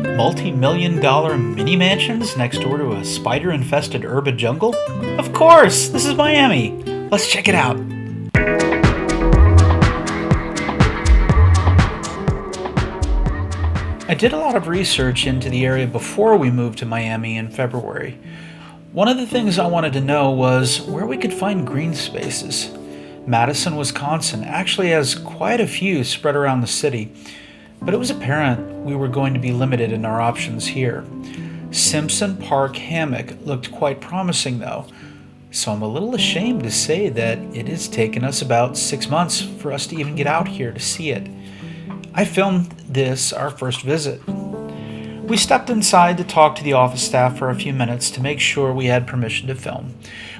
Multi-million dollar mini mansions next door to a spider-infested urban jungle? Of course! This is Miami! Let's check it out! I did a lot of research into the area before we moved to Miami in February. One of the things I wanted to know was where we could find green spaces. Madison, Wisconsin actually has quite a few spread around the city, but it was apparent we were going to be limited in our options here. Simpson Park Hammock looked quite promising though, so I'm a little ashamed to say that it has taken us about 6 months for us to even get out here to see it. I filmed this our first visit. We stepped inside to talk to the office staff for a few minutes to make sure we had permission to film.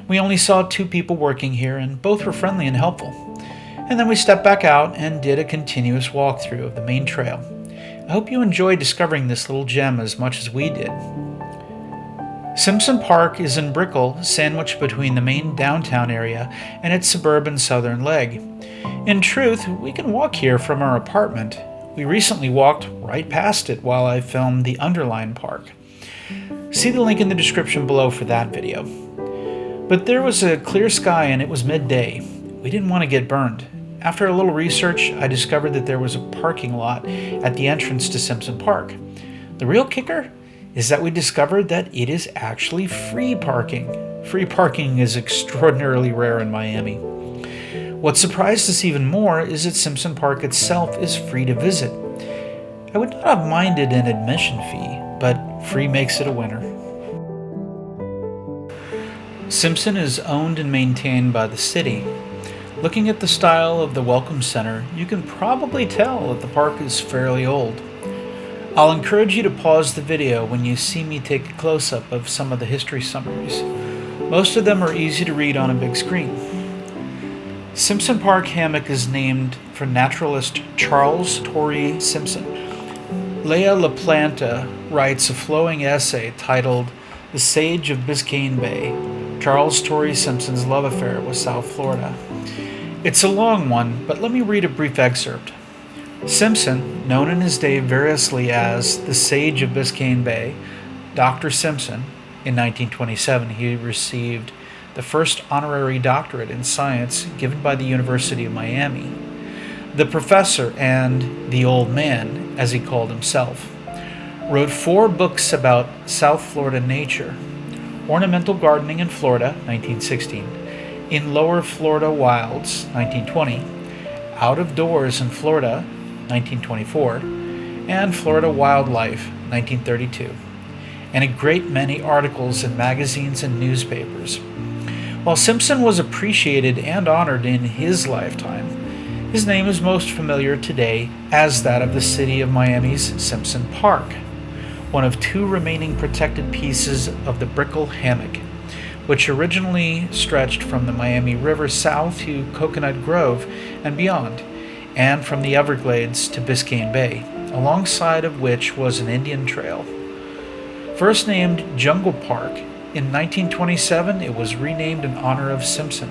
We only saw 2 people working here and both were friendly and helpful. And then we stepped back out and did a continuous walkthrough of the main trail. I hope you enjoyed discovering this little gem as much as we did. Simpson Park is in Brickell, sandwiched between the main downtown area and its suburban southern leg. In truth, we can walk here from our apartment. We recently walked right past it while I filmed the Underline park. See the link in the description below for that video. But there was a clear sky and it was midday. We didn't want to get burned. After a little research, I discovered that there was a parking lot at the entrance to Simpson Park. The real kicker is that we discovered that it is actually free parking. Free parking is extraordinarily rare in Miami. What surprised us even more is that Simpson Park itself is free to visit. I would not have minded an admission fee, but free makes it a winner. Simpson is owned and maintained by the city. Looking at the style of the Welcome Center, you can probably tell that the park is fairly old. I'll encourage you to pause the video when you see me take a close-up of some of the history summaries. Most of them are easy to read on a big screen. Simpson Park Hammock is named for naturalist Charles Torrey Simpson. Leah LaPlanta writes a flowing essay titled The Sage of Biscayne Bay, Charles Torrey Simpson's love affair with South Florida. It's a long one, but let me read a brief excerpt. Simpson, known in his day variously as the Sage of Biscayne Bay, Dr. Simpson, in 1927 he received the first honorary doctorate in science given by the University of Miami. The professor, and the old man, as he called himself, wrote 4 books about South Florida nature: Ornamental Gardening in Florida, 1916, In Lower Florida Wilds, 1920, Out of Doors in Florida, 1924, and Florida Wildlife, 1932, and a great many articles in magazines and newspapers. While Simpson was appreciated and honored in his lifetime, his name is most familiar today as that of the city of Miami's Simpson Park, one of 2 remaining protected pieces of the Brickell Hammock, which originally stretched from the Miami River south to Coconut Grove and beyond, and from the Everglades to Biscayne Bay, alongside of which was an Indian trail. First named Jungle Park, in 1927 it was renamed in honor of Simpson,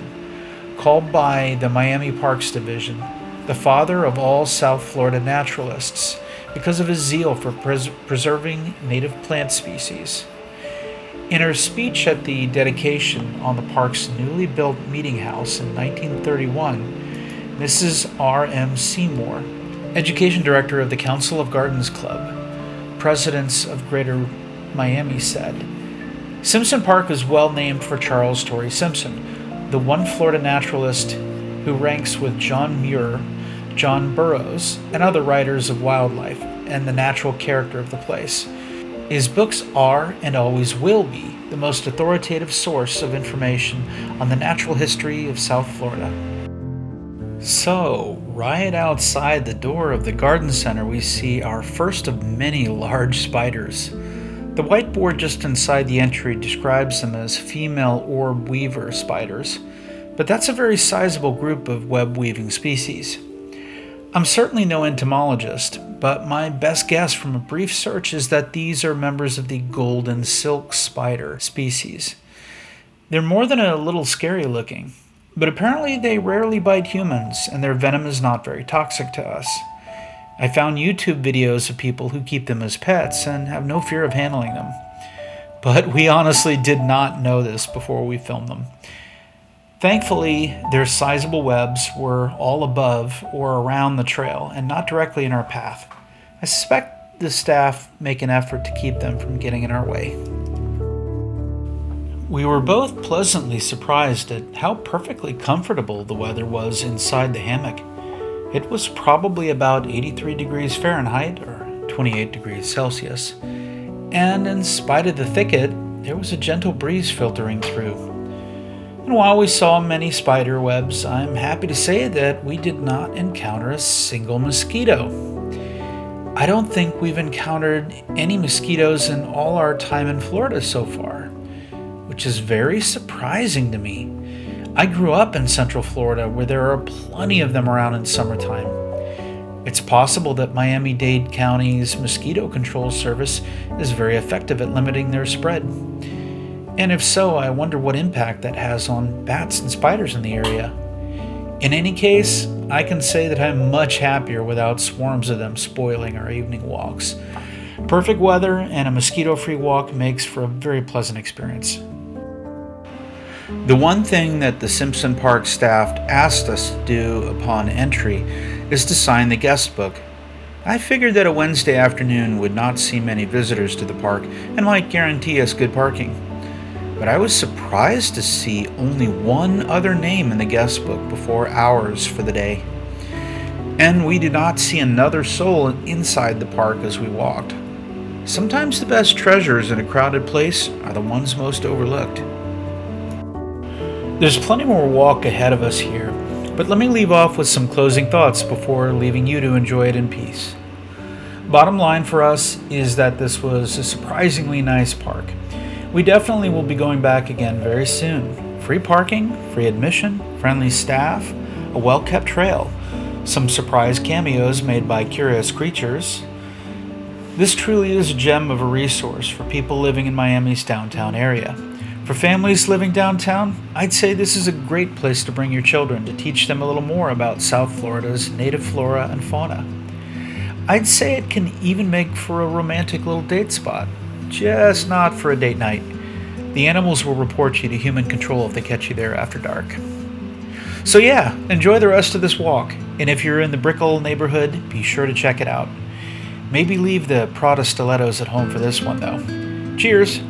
called by the Miami Parks Division the father of all South Florida naturalists because of his zeal for preserving native plant species. In her speech at the dedication on the park's newly built meeting house in 1931, Mrs. R.M. Seymour, Education Director of the Council of Gardens Club, Presidents of Greater Miami, said, Simpson Park is well named for Charles Torrey Simpson, the one Florida naturalist who ranks with John Muir, John Burroughs, and other writers of wildlife and the natural character of the place. His books are, and always will be, the most authoritative source of information on the natural history of South Florida. So, right outside the door of the garden center we see our first of many large spiders. The whiteboard just inside the entry describes them as female orb weaver spiders, but that's a very sizable group of web weaving species. I'm certainly no entomologist, but my best guess from a brief search is that these are members of the golden silk spider species. They're more than a little scary looking, but apparently they rarely bite humans and their venom is not very toxic to us. I found YouTube videos of people who keep them as pets and have no fear of handling them. But we honestly did not know this before we filmed them. Thankfully, their sizable webs were all above or around the trail and not directly in our path. I suspect the staff make an effort to keep them from getting in our way. We were both pleasantly surprised at how perfectly comfortable the weather was inside the hammock. It was probably about 83 degrees Fahrenheit or 28 degrees Celsius, and in spite of the thicket, there was a gentle breeze filtering through. And while we saw many spider webs, I'm happy to say that we did not encounter a single mosquito. I don't think we've encountered any mosquitoes in all our time in Florida so far, which is very surprising to me. I grew up in Central Florida where there are plenty of them around in summertime. It's possible that Miami-Dade County's mosquito control service is very effective at limiting their spread. And if so, I wonder what impact that has on bats and spiders in the area. In any case, I can say that I'm much happier without swarms of them spoiling our evening walks. Perfect weather and a mosquito-free walk makes for a very pleasant experience. The one thing that the Simpson Park staff asked us to do upon entry is to sign the guest book. I figured that a Wednesday afternoon would not see many visitors to the park and might guarantee us good parking. But I was surprised to see only one other name in the guest book before ours for the day. And we did not see another soul inside the park as we walked. Sometimes the best treasures in a crowded place are the ones most overlooked. There's plenty more walk ahead of us here, but let me leave off with some closing thoughts before leaving you to enjoy it in peace. Bottom line for us is that this was a surprisingly nice park. We definitely will be going back again very soon. Free parking, free admission, friendly staff, a well-kept trail, some surprise cameos made by curious creatures. This truly is a gem of a resource for people living in Miami's downtown area. For families living downtown, I'd say this is a great place to bring your children to teach them a little more about South Florida's native flora and fauna. I'd say it can even make for a romantic little date spot, just not for a date night. The animals will report you to human control if they catch you there after dark. So yeah, enjoy the rest of this walk, and if you're in the Brickell neighborhood, be sure to check it out. Maybe leave the Prada stilettos at home for this one though. Cheers!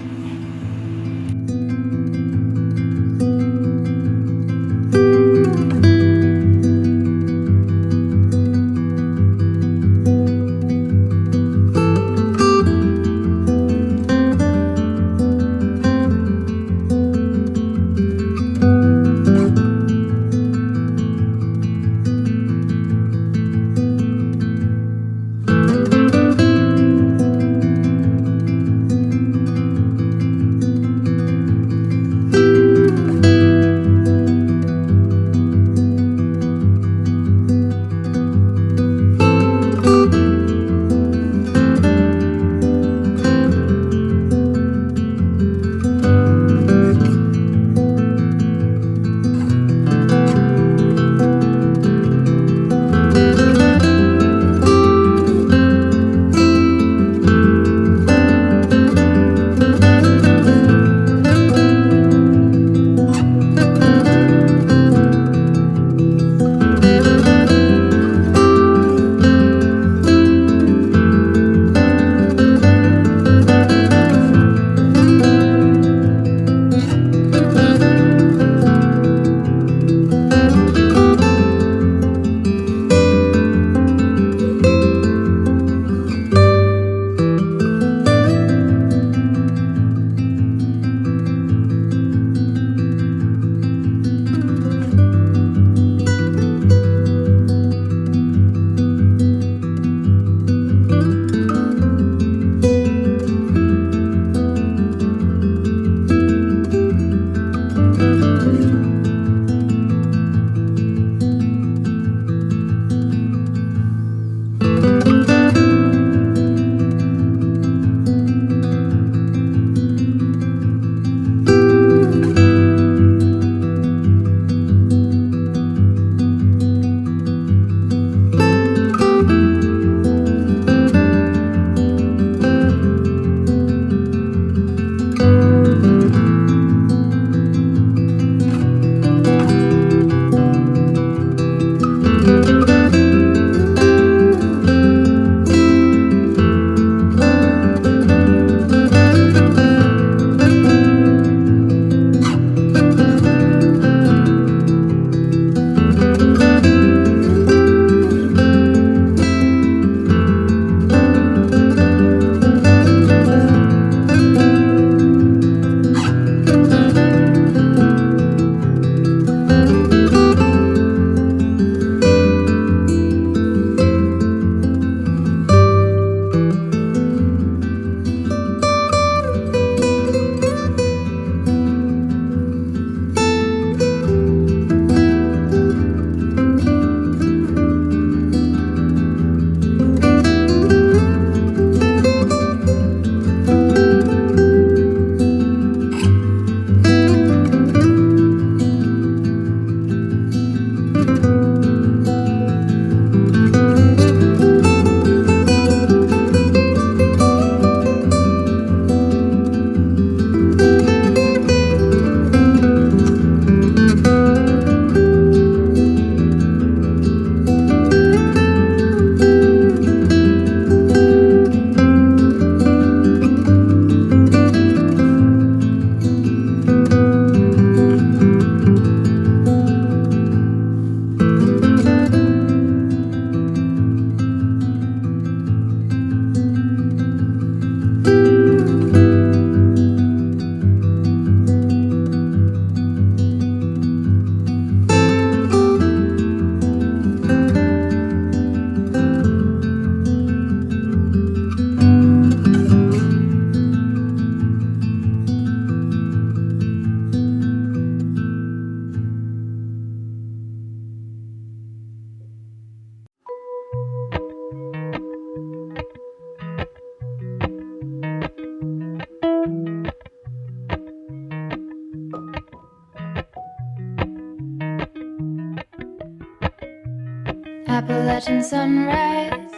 Watching sunrise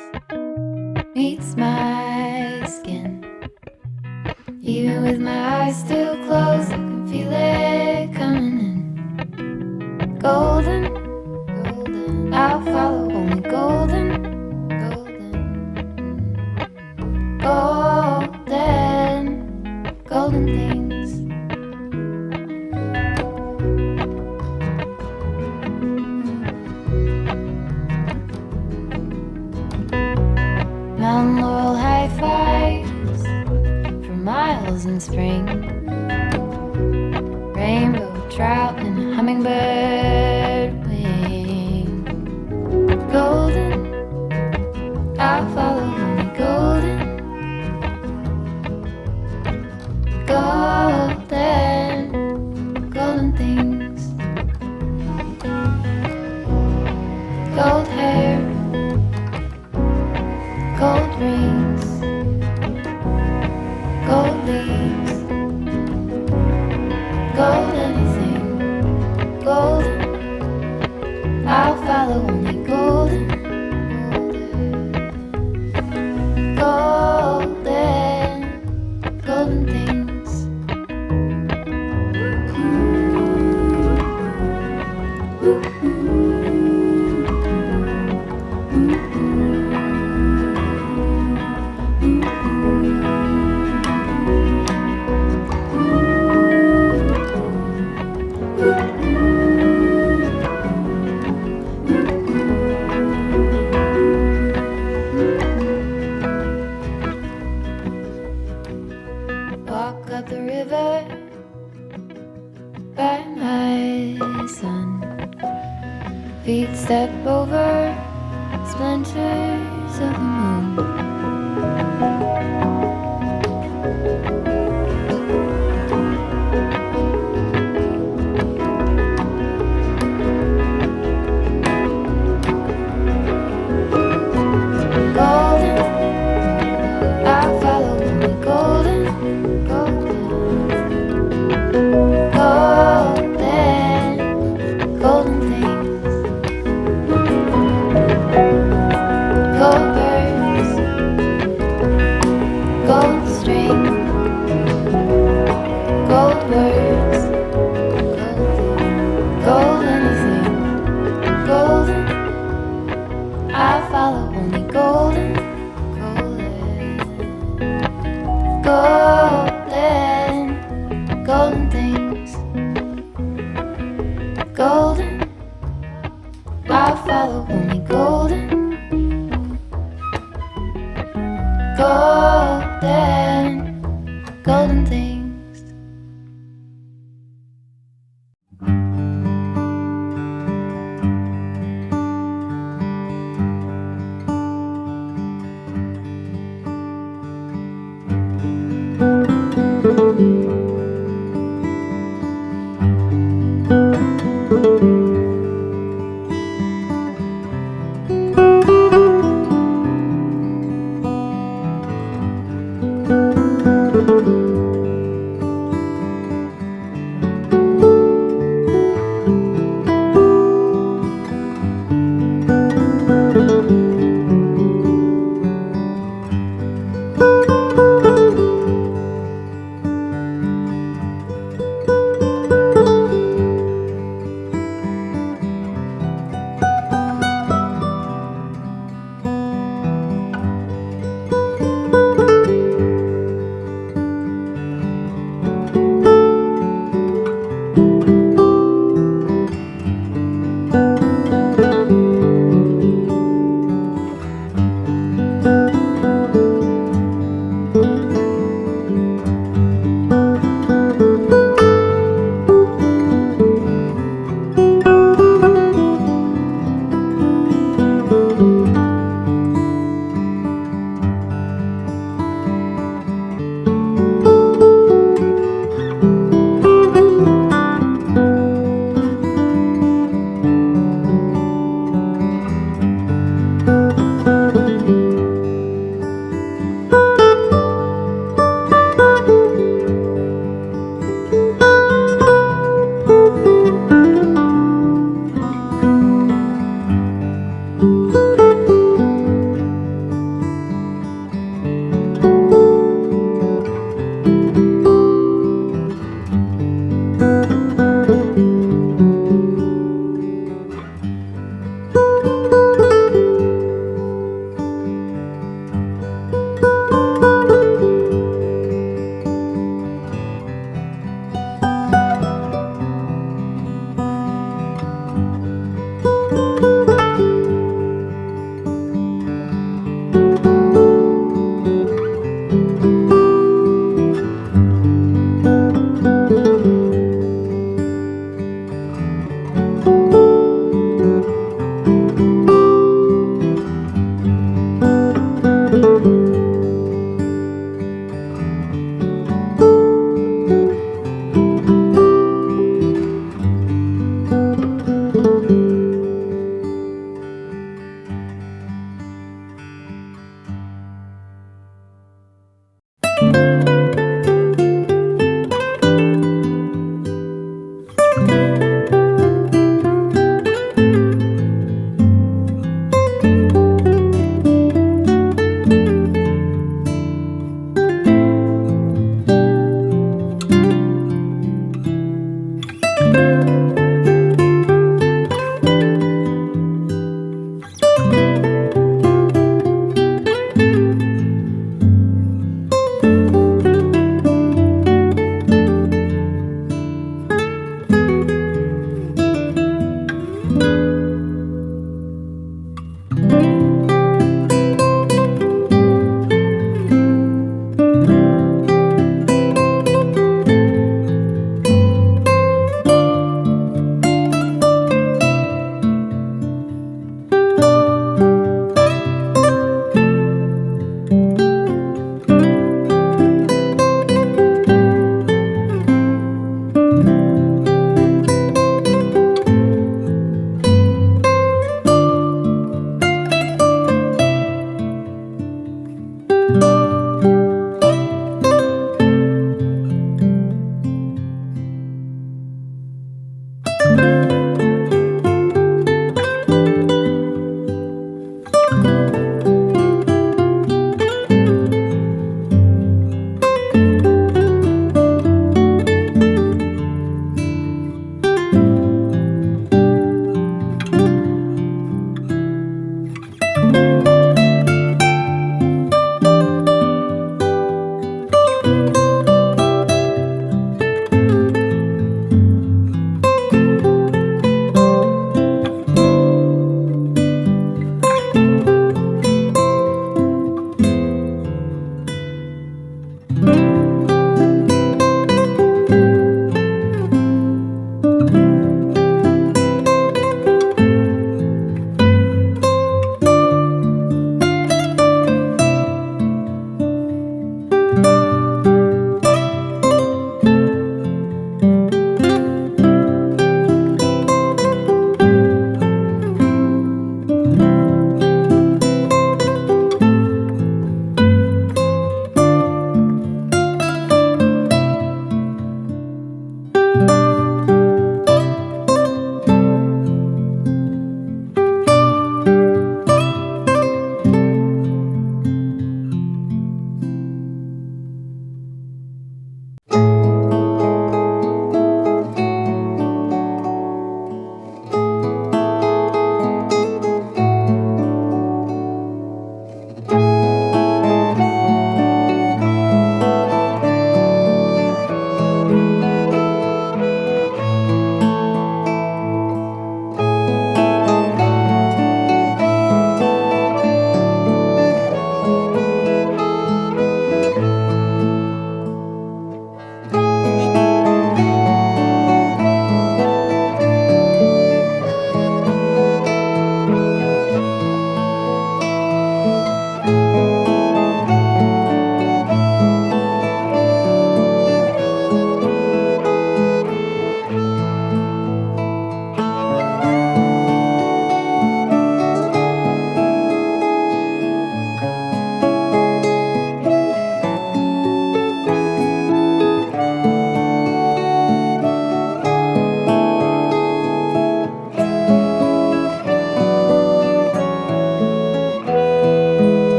meets my skin. Even with my eyes still closed, I can feel it coming in. Golden, golden, I'll follow only golden, golden, golden, golden things. Mountain laurel high fives for miles in spring. Rainbow trout and a hummingbird wing. Golden, I'll follow only golden, golden, golden things. Gold hair, gold rings, gold leaves, gold anything, golden, I'll follow only golden, golden, golden things. Walk up the river by my son. Feet step over splinters of the moon. Golden, I'll follow only golden, golden, golden things. Gold birds,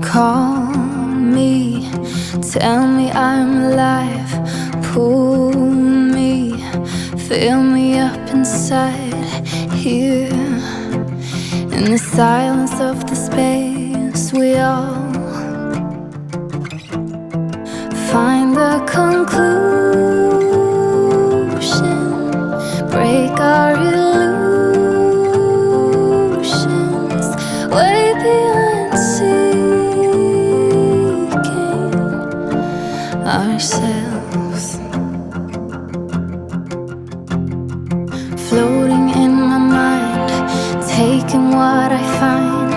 Call me, tell me I'm alive. Pull me, fill me up inside. Here, in the silence of the space, we all find the conclusion, break our illusions, way beyond seeking ourselves. Floating in my mind, taking what I find,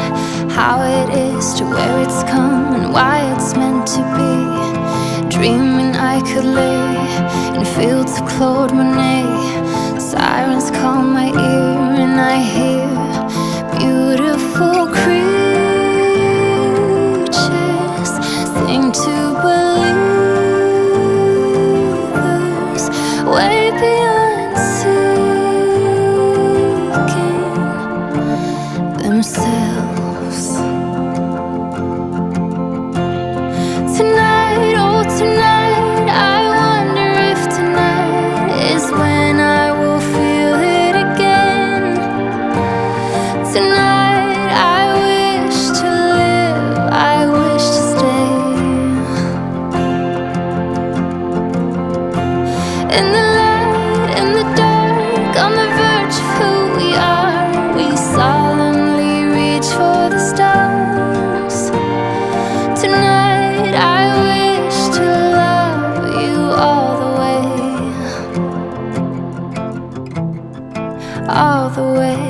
how it is to where it's come and why it's meant to be. Dreaming I could lay in fields of Claude Monet. Sirens call my ear and I hear beautiful creatures sing to believers, way beyond seeking themselves. Tonight, oh tonight, I wonder if tonight is when I will feel it again. Tonight, I wish to live, I wish to stay. In the light, in the dark, on the verge of who we are, we solemnly reach for the stars. Tonight, I wish to love you all the way, all the way.